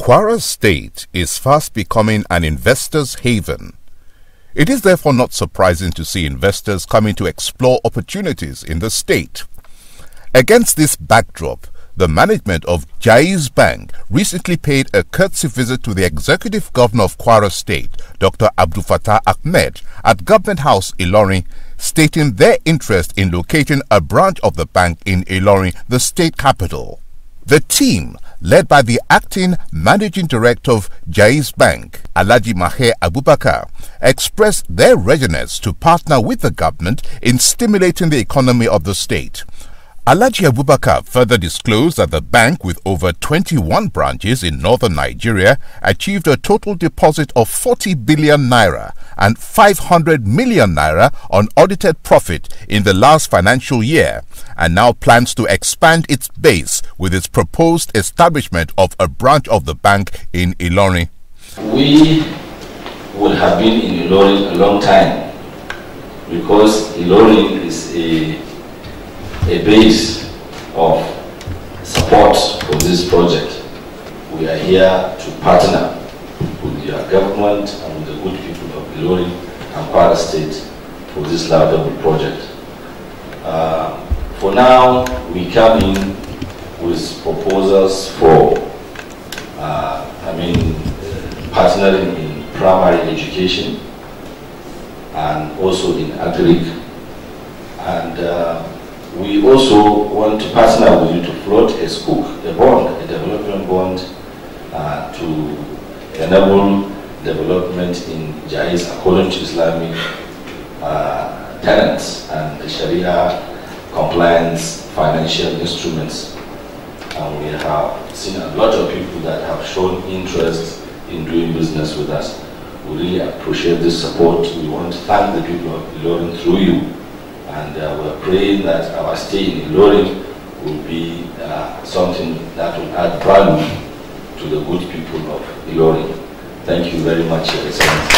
KWARA State is fast becoming an investor's haven. It is therefore not surprising to see investors coming to explore opportunities in the state. Against this backdrop, the management of Jaiz Bank recently paid a courtesy visit to the Executive Governor of KWARA State, Dr. Abdul Fattah Ahmed, at Government House, Ilorin, stating their interest in locating a branch of the bank in Ilorin, the state capital. The team, led by the acting managing director of Jaiz Bank, Alhaji Maher Abubakar, expressed their readiness to partner with the government in stimulating the economy of the state. Alhaji Abubakar further disclosed that the bank, with over 21 branches in northern Nigeria, achieved a total deposit of 40 billion naira and 500 million naira on audited profit in the last financial year, and now plans to expand its base with its proposed establishment of a branch of the bank in Ilorin. We would have been in Ilorin a long time, because Ilorin is a base of support for this project. We are here to partner with your government and with the good people of Ilorin and KWARA State for this laudable project. For now, we come in with proposals for partnering in primary education and also in AGRIC, and we also want to partner with you to float a sukuk, a bond, a development bond, to enable development in Jaiz according to Islamic tenets and the Sharia compliance financial instruments. And we have seen a lot of people that have shown interest in doing business with us. We really appreciate this support. We want to thank the people of Ilorin through you. And we're praying that our stay in Ilorin will be something that will add value to the good people of Ilorin. Thank you very much, Your Excellency.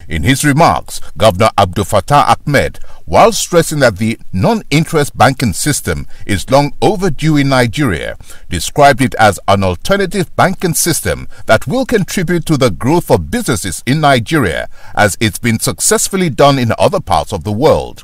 In his remarks, Governor Abdul Fattah Ahmed, while stressing that the non-interest banking system is long overdue in Nigeria, described it as an alternative banking system that will contribute to the growth of businesses in Nigeria, as it's been successfully done in other parts of the world.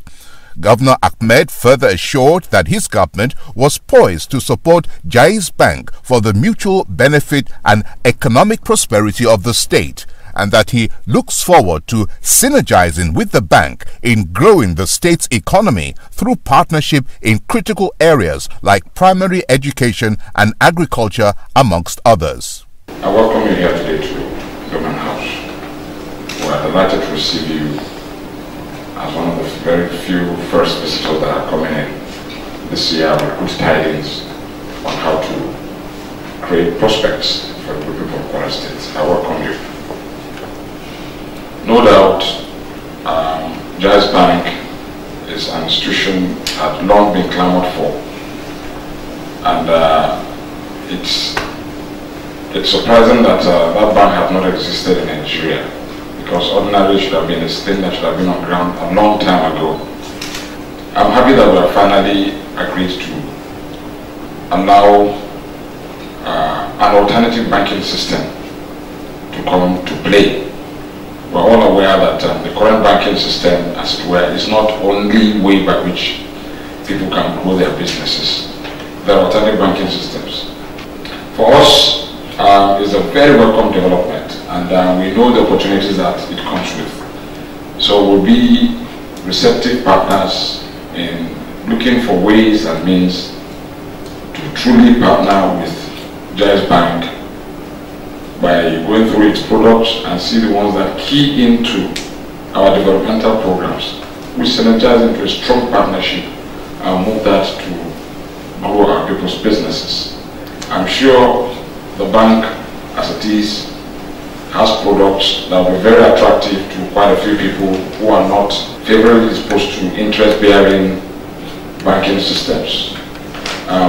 Governor Ahmed further assured that his government was poised to support Jaiz Bank for the mutual benefit and economic prosperity of the state, and that he looks forward to synergizing with the bank in growing the state's economy through partnership in critical areas like primary education and agriculture, amongst others. I welcome you here today to Government House. We are delighted to receive you as one of the very few first visitors that are coming in this year with good tidings on how to create prospects for the people of KWARA State. I welcome you. No doubt, Jaiz Bank is an institution that has long been clamored for, and it's surprising that that bank has not existed in Nigeria, because ordinarily it should have been a thing that should have been on ground a long time ago. I'm happy that we have finally agreed to allow an alternative banking system to come to play. We're all aware that the current banking system, as it were, is not only way by which people can grow their businesses. There are alternative banking systems. For us, it's a very welcome development, and we know the opportunities that it comes with. So we'll be receptive partners in looking for ways and means to truly partner with Jaiz Bank by going through its products and see the ones that key into our developmental programs. We synergize into a strong partnership and move that to grow our people's businesses. I'm sure the bank, as it is, has products that will be very attractive to quite a few people who are not favorably disposed to interest-bearing banking systems.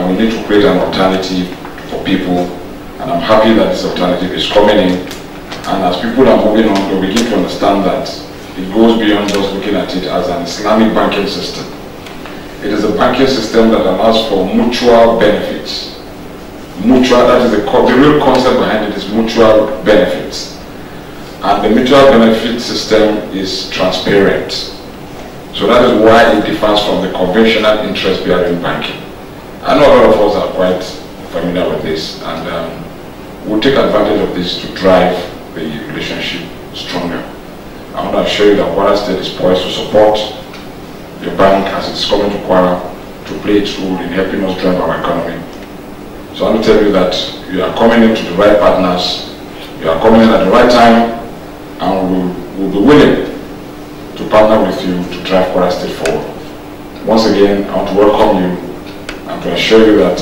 We need to create an alternative for people, and I'm happy that this alternative is coming in. And as people are moving on, they'll begin to understand that it goes beyond just looking at it as an Islamic banking system. It is a banking system that allows for mutual benefits mutual, that is the real concept behind it is mutual benefits. And the mutual benefit system is transparent. So that is why it differs from the conventional interest-bearing banking. I know a lot of us are quite familiar with this, and we'll take advantage of this to drive the relationship stronger. I want to assure you that KWARA State is poised to support the bank as it's coming to KWARA to play its role in helping us drive our economy. So I want to tell you that you are coming into the right partners, you are coming in at the right time, and we'll be willing to partner with you to drive KWARA State forward. Once again, I want to welcome you and to assure you that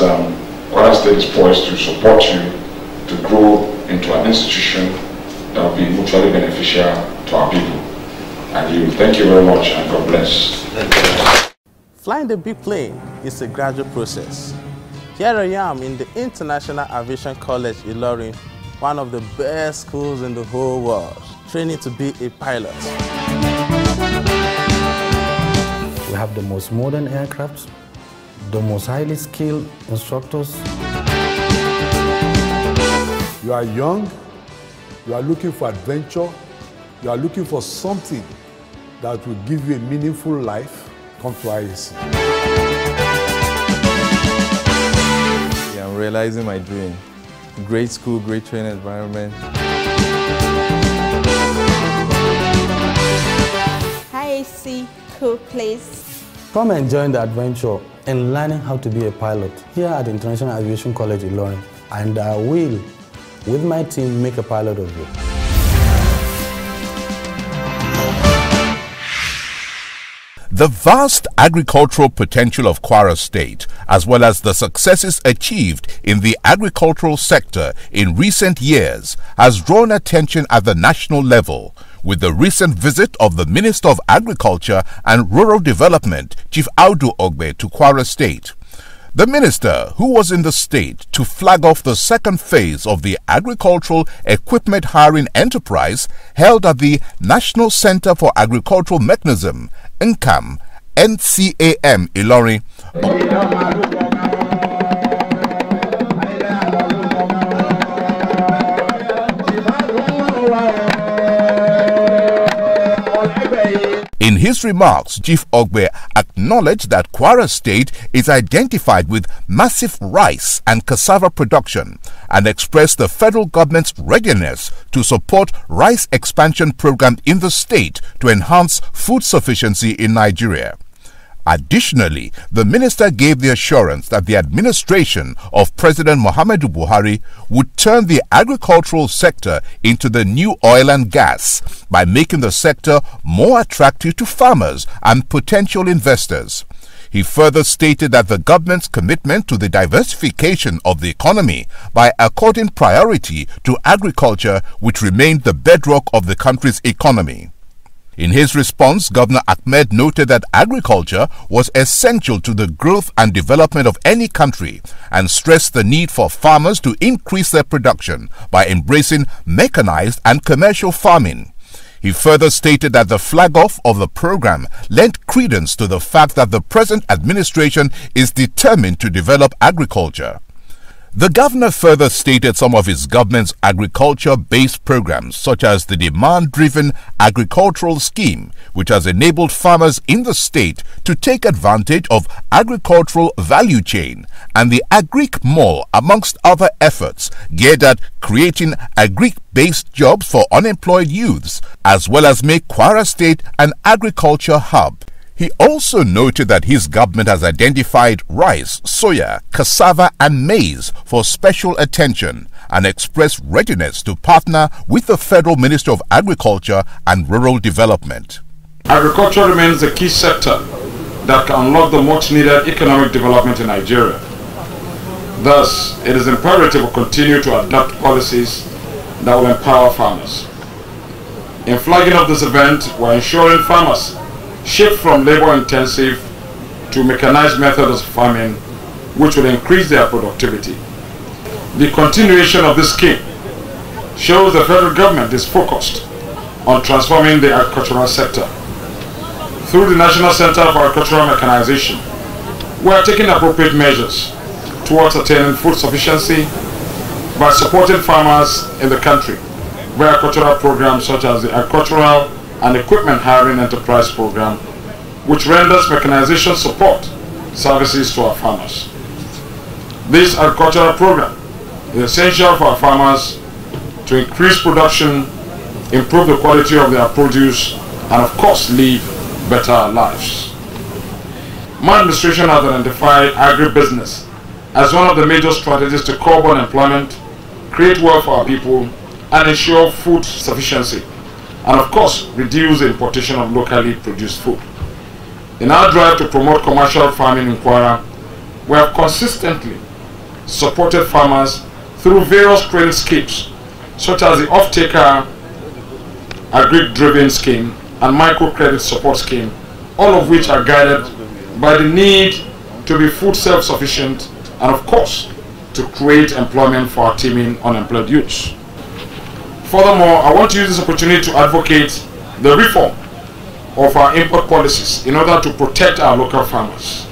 KWARA State is poised to support you to grow into an institution that will be mutually beneficial to our people. And you, thank you very much, and God bless. Flying the big plane is a gradual process. Here I am in the International Aviation College Ilorin, one of the best schools in the whole world, training to be a pilot. We have the most modern aircrafts, the most highly skilled instructors. You are young, you are looking for adventure, you are looking for something that will give you a meaningful life, come to IAC. Yeah, I'm realizing my dream. Great school, great training environment. IAC, cool place. Come and join the adventure in learning how to be a pilot here at the International Aviation College Ilorin, and I will, with my team, make a pilot of you. The vast agricultural potential of KWARA State, as well as the successes achieved in the agricultural sector in recent years, has drawn attention at the national level, with the recent visit of the Minister of Agriculture and Rural Development, Chief Audu Ogbe, to KWARA State. The minister, who was in the state to flag off the second phase of the agricultural equipment hiring enterprise held at the National Center for Agricultural Mechanism, NCAM, Ilorin. In his remarks, Chief Ogbe acknowledged that KWARA State is identified with massive rice and cassava production and expressed the federal government's readiness to support rice expansion program in the state to enhance food sufficiency in Nigeria. Additionally, the minister gave the assurance that the administration of President Muhammadu Buhari would turn the agricultural sector into the new oil and gas by making the sector more attractive to farmers and potential investors. He further stated that the government's commitment to the diversification of the economy by according priority to agriculture, which remained the bedrock of the country's economy. In his response, Governor Ahmed noted that agriculture was essential to the growth and development of any country and stressed the need for farmers to increase their production by embracing mechanized and commercial farming. He further stated that the flag-off of the program lent credence to the fact that the present administration is determined to develop agriculture. The governor further stated some of his government's agriculture-based programs, such as the demand-driven agricultural scheme, which has enabled farmers in the state to take advantage of agricultural value chain, and the AGRIC Mall, amongst other efforts geared at creating AGRIC-based jobs for unemployed youths, as well as make KWARA State an agriculture hub. He also noted that his government has identified rice, soya, cassava and maize for special attention and expressed readiness to partner with the Federal Ministry of Agriculture and Rural Development. Agriculture remains the key sector that can unlock the much-needed economic development in Nigeria. Thus, it is imperative we continue to adopt policies that will empower farmers. In flagging of this event, we are ensuring farmers shift from labor-intensive to mechanized methods of farming, which will increase their productivity. The continuation of this scheme shows the federal government is focused on transforming the agricultural sector. Through the National Center for Agricultural Mechanization, we are taking appropriate measures towards attaining food sufficiency by supporting farmers in the country via cultural programs such as the Agricultural and Equipment Hiring Enterprise Program, which renders mechanization support services to our farmers. This agricultural program is essential for our farmers to increase production, improve the quality of their produce, and of course live better lives. My administration has identified agribusiness as one of the major strategies to curb unemployment, create wealth for our people, and ensure food sufficiency, and of course reduce the importation of locally produced food. In our drive to promote commercial farming in KWARA, we have consistently supported farmers through various training schemes such as the off-taker AGRIC driven scheme and microcredit support scheme, all of which are guided by the need to be food self-sufficient and of course to create employment for our teeming unemployed youths. Furthermore, I want to use this opportunity to advocate the reform of our import policies in order to protect our local farmers.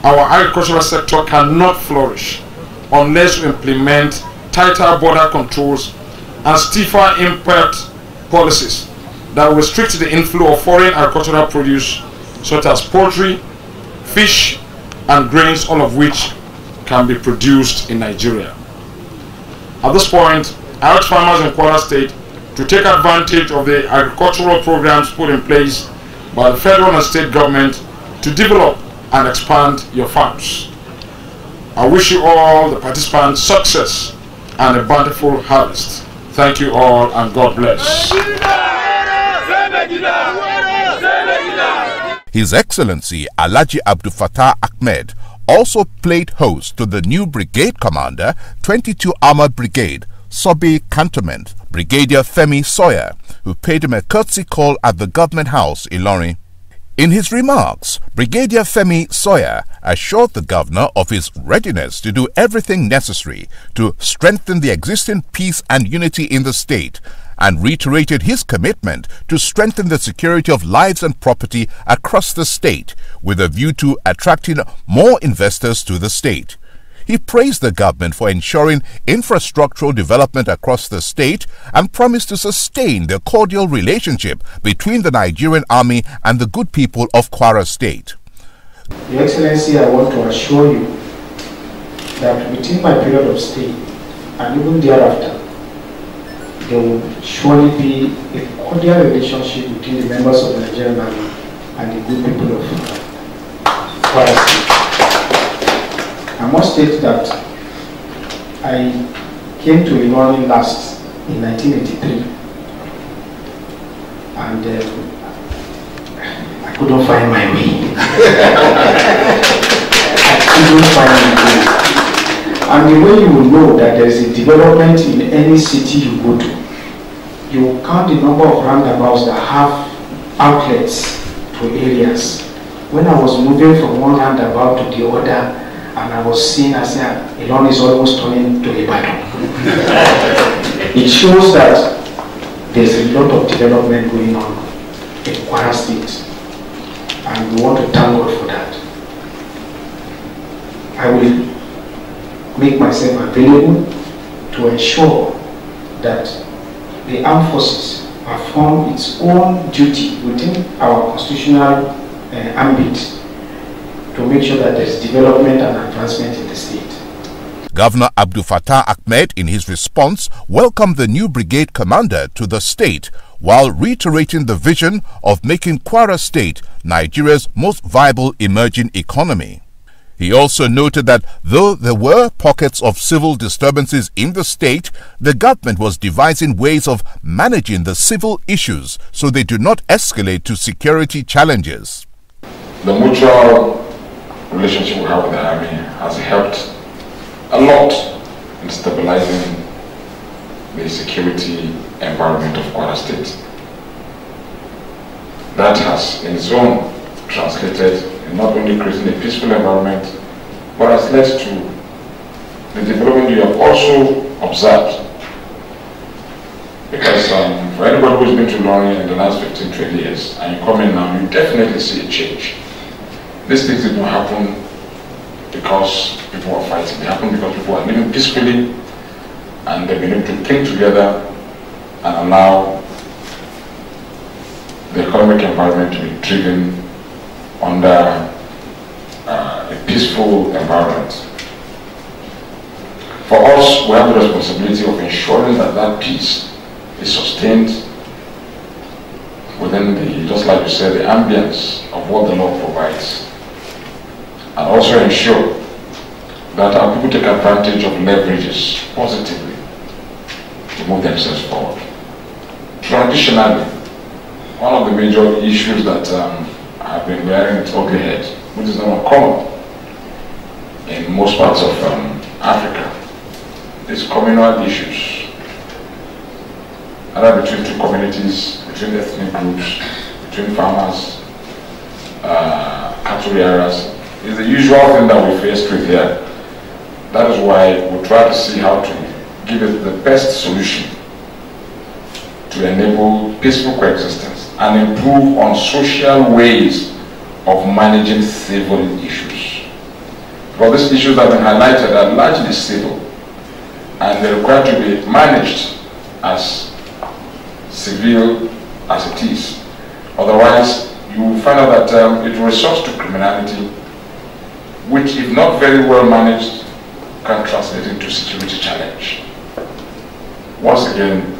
Our agricultural sector cannot flourish unless we implement tighter border controls and stiffer import policies that will restrict the inflow of foreign agricultural produce such as poultry, fish, and grains, all of which can be produced in Nigeria. At this point, I urge farmers in KWARA State to take advantage of the agricultural programs put in place by the federal and state government to develop and expand your farms. I wish you all, the participants, success and a bountiful harvest. Thank you all and God bless. His Excellency Alhaji Abdul Fattah Ahmed also played host to the new brigade commander, 22 Armored Brigade, Sobe Cantonment, Brigadier Femi Sawyer, who paid him a courtesy call at the Government House, Ilorin. In his remarks, Brigadier Femi Sawyer assured the governor of his readiness to do everything necessary to strengthen the existing peace and unity in the state, and reiterated his commitment to strengthen the security of lives and property across the state with a view to attracting more investors to the state. He praised the government for ensuring infrastructural development across the state and promised to sustain the cordial relationship between the Nigerian Army and the good people of KWARA State. Your Excellency, I want to assure you that within my period of stay and even thereafter, there will surely be a cordial relationship between the members of the Nigerian Army and the good people of KWARA State. I must state that I came to Ilorin last in 1983 and I couldn't find my way. I couldn't find my way. And the way you will know that there is a development in any city you go to, you will count the number of roundabouts that have outlets to areas. When I was moving from one roundabout to the other, and I was seeing as Ilorin is almost turning to Ibadan. It shows that there's a lot of development going on in KWARA State, and we want to thank God for that. I will make myself available to ensure that the armed forces perform its own duty within our constitutional ambit to make sure that there is development and advancement in the state. Governor Abdul Fattah Ahmed, in his response, welcomed the new brigade commander to the state while reiterating the vision of making KWARA State Nigeria's most viable emerging economy. He also noted that though there were pockets of civil disturbances in the state, the government was devising ways of managing the civil issues so they do not escalate to security challenges. The mutual relationship we have with the Army has helped a lot in stabilizing the security environment of KWARA State. That has in its own translated in not only creating a peaceful environment, but has led to the development you have also observed. Because for anybody who's been to Ilorin in the last 15-20 years, and you come in now, you definitely see a change. These things did not happen because people were fighting. They happened because people were living peacefully and they began to think together and allow the economic environment to be driven under a peaceful environment. For us, we have the responsibility of ensuring that that peace is sustained within the, just like you said, the ambience of what the law provides, and also ensure that our people take advantage of leverages positively to move themselves forward. Traditionally, one of the major issues that have been wearing its ugly head, which is not uncommon in most parts of Africa, is communal issues, either between two communities, between ethnic groups, between farmers, cattle rearers. It's the usual thing that we face with here. That is why we try to see how to give it the best solution to enable peaceful coexistence and improve on social ways of managing civil issues. But these issues that have been highlighted are largely civil, and they're required to be managed as civil as it is. Otherwise, you will find out that it resorts to criminality, which, if not very well managed, can translate into security challenge. Once again,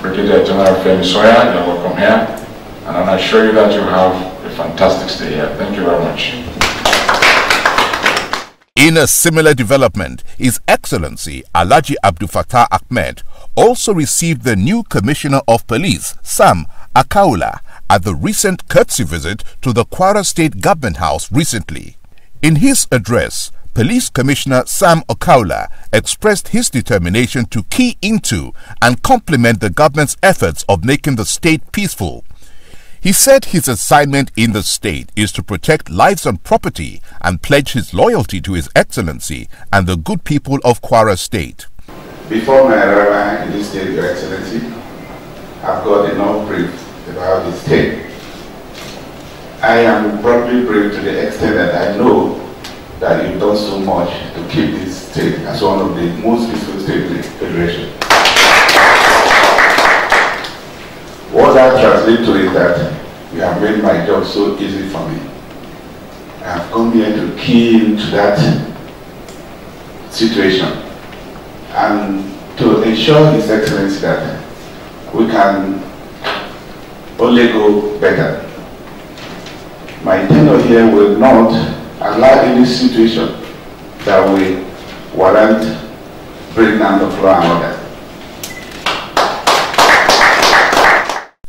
Brigadier General Femi Soya, you're welcome here, and I assure you that you have a fantastic stay here. Thank you very much. In a similar development, His Excellency Alhaji Abdul Fattah Ahmed also received the new Commissioner of Police, Sam Akaula, at the recent courtesy visit to the KWARA State Government House recently. In his address, Police Commissioner Sam Akaula expressed his determination to key into and complement the government's efforts of making the state peaceful. He said his assignment in the state is to protect lives and property and pledge his loyalty to His Excellency and the good people of KWARA State. Before my arrival in this state, Your Excellency, I've got enough brief about the state. I am probably brief to the extent that I know that you've done so much to keep this state as one of the most peaceful states in the Federation. What that translates to is that you have made my job so easy for me. I have come here to key into that situation and to ensure His Excellency that we can only go better. My tenure here will not allow any situation that will warrant breaking down the law and order.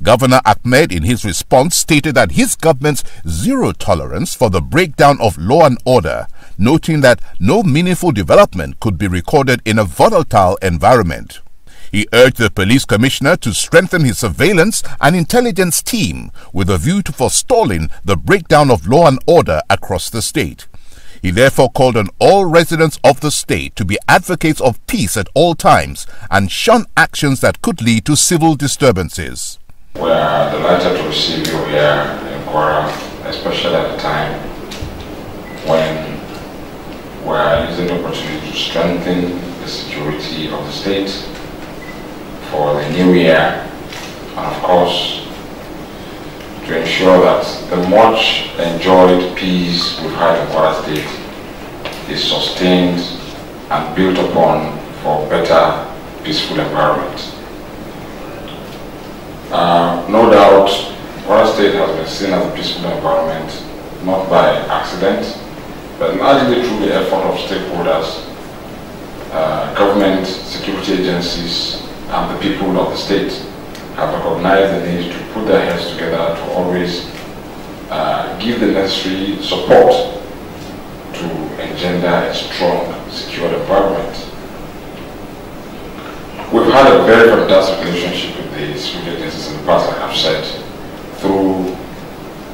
Governor Ahmed, in his response, stated that his government's zero tolerance for the breakdown of law and order, noting that no meaningful development could be recorded in a volatile environment. He urged the police commissioner to strengthen his surveillance and intelligence team with a view to forestalling the breakdown of law and order across the state. He therefore called on all residents of the state to be advocates of peace at all times and shun actions that could lead to civil disturbances. We are delighted to receive you here in KWARA, especially at the time when we are using the opportunity to strengthen the security of the state for the new year, and of course to ensure that the much enjoyed peace we've had in KWARA State is sustained and built upon for a better, peaceful environment. No doubt, KWARA State has been seen as a peaceful environment, not by accident, but largely through the effort of stakeholders, government, security agencies, and the people of the state have recognized the need to put their heads together to always give the necessary support to engender a strong, secure environment. We've had a very fantastic relationship with the security agencies in the past, like I've said, through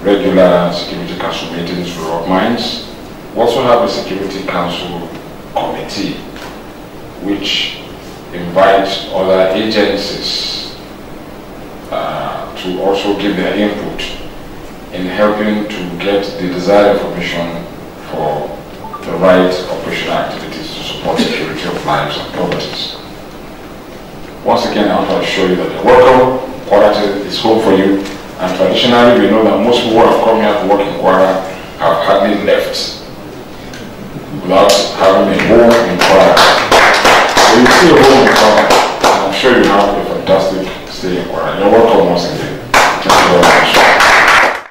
regular Security Council meetings with rock mines. We also have a Security Council committee which invites other agencies to also give their input in helping to get the desired information for the right operational activities to support security of lives and properties. Once again, I want to assure you that you're welcome. KWARA is home for you. And traditionally, we know that most people who have come here to work in KWARA have hardly left without having a home in KWARA. So you see a home in KWARA, and I'm sure you have a fantastic stay in KWARA. You're welcome once again. Thank you very much.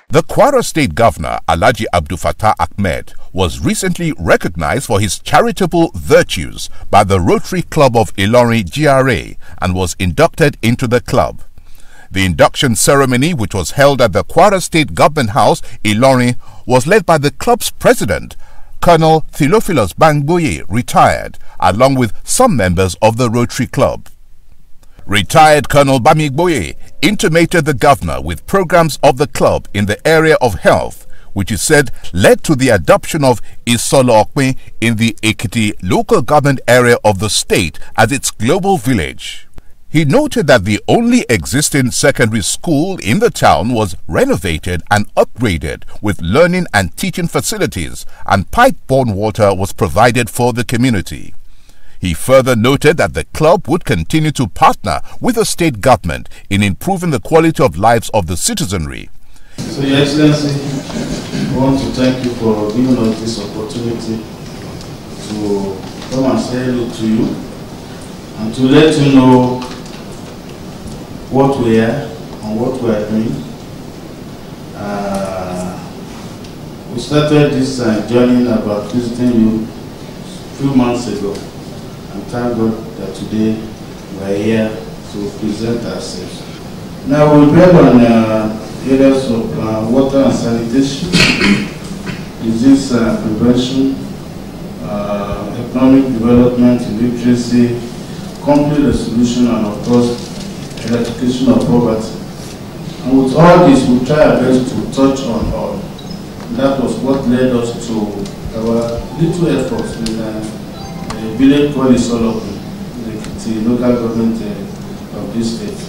The KWARA State Governor, Alhaji Abdul Fattah Ahmed, was recently recognized for his charitable virtues by the Rotary Club of Ilorin GRA and was inducted into the club. The induction ceremony, which was held at the KWARA State Government House, Ilorin, was led by the club's president, Colonel Theophilus Bangboye, retired, along with some members of the Rotary Club. Retired Colonel Bamigboye intimated the governor with programs of the club in the area of health, which he said led to the adoption of Isolo Okpe in the Ekiti local government area of the state as its global village. He noted that the only existing secondary school in the town was renovated and upgraded with learning and teaching facilities, and pipe-borne water was provided for the community. He further noted that the club would continue to partner with the state government in improving the quality of lives of the citizenry. So, Your Excellency, I want to thank you for giving us this opportunity to come and say hello to you and to let you know what we are and what we are doing. We started this journey about visiting you a few months ago. And thank God that today we are here to present ourselves. Now we build on areas of water and sanitation, disease prevention, economic development, literacy, conflict resolution, and of course, eradication of poverty. And with all this, we try our best to touch on all. That was what led us to our little efforts in a village called Isolo, the local government of this state.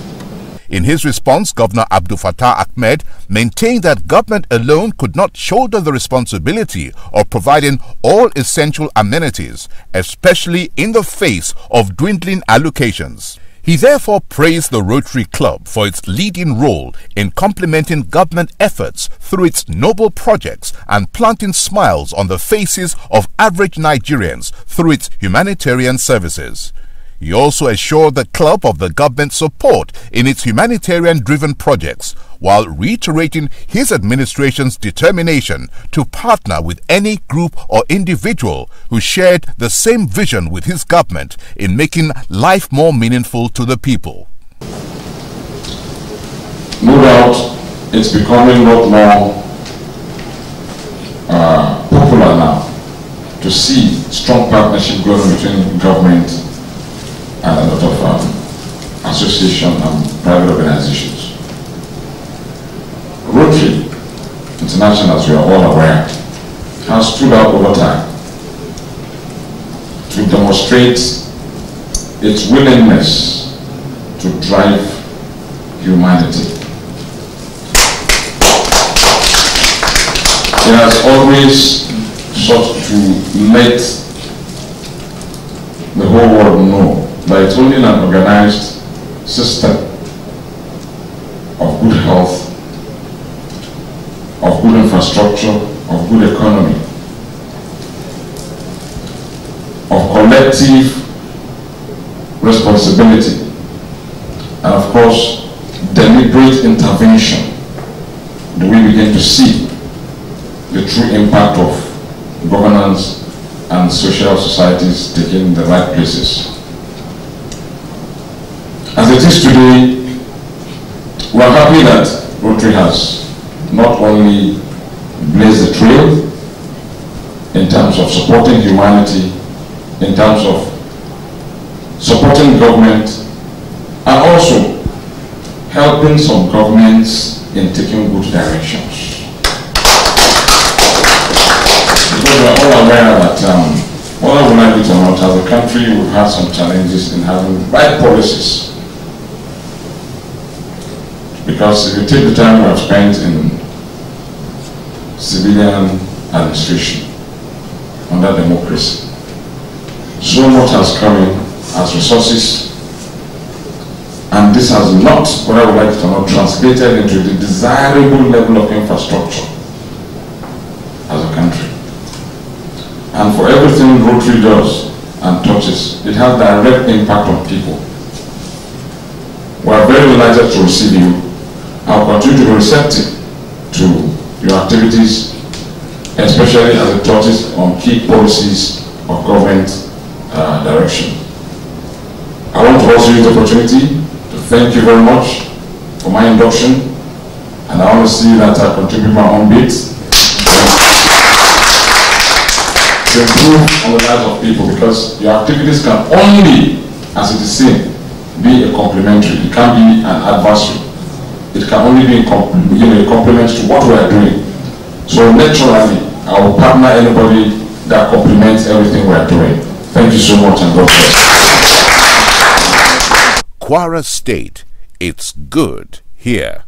In his response, Governor Abdul Fattah Ahmed maintained that government alone could not shoulder the responsibility of providing all essential amenities, especially in the face of dwindling allocations. He therefore praised the Rotary Club for its leading role in complementing government efforts through its noble projects and planting smiles on the faces of average Nigerians through its humanitarian services. He also assured the club of the government's support in its humanitarian-driven projects, while reiterating his administration's determination to partner with any group or individual who shared the same vision with his government in making life more meaningful to the people. No doubt, it's becoming a lot more popular now to see strong partnership going on between government and a lot of association and private organizations. Rotary International, as we are all aware, has stood up over time to demonstrate its willingness to drive humanity. It has always sought to let the whole world know that it's only an organized system of good health, of good infrastructure, of good economy, of collective responsibility, and of course, deliberate intervention, do we begin to see the true impact of governance and social societies taking the right places. As it is today, we are happy that Rotary has not only blazed the trail in terms of supporting humanity, in terms of supporting government, and also helping some governments in taking good directions. Because we are all aware that whether we like it or not, as a country we've had some challenges in having right policies. Because if you take the time we have spent in civilian administration, under democracy. So much has come in as resources, and this has not, what I would like to know, translated into the desirable level of infrastructure as a country. And for everything Rotary does and touches, it has direct impact on people. We are very delighted to receive you. I will continue to be receptive to your activities, especially as it touches on key policies of government direction. I want to also use the opportunity to thank you very much for my induction, and I want to see that I contribute my own bit to improve on the lives of people, because your activities can only, as it is seen, be a complementary. It can't be an adversary. It can only be a complement to what we are doing. So naturally, I will partner anybody that complements everything we are doing. Thank you so much, and God bless. KWARA State, it's good here.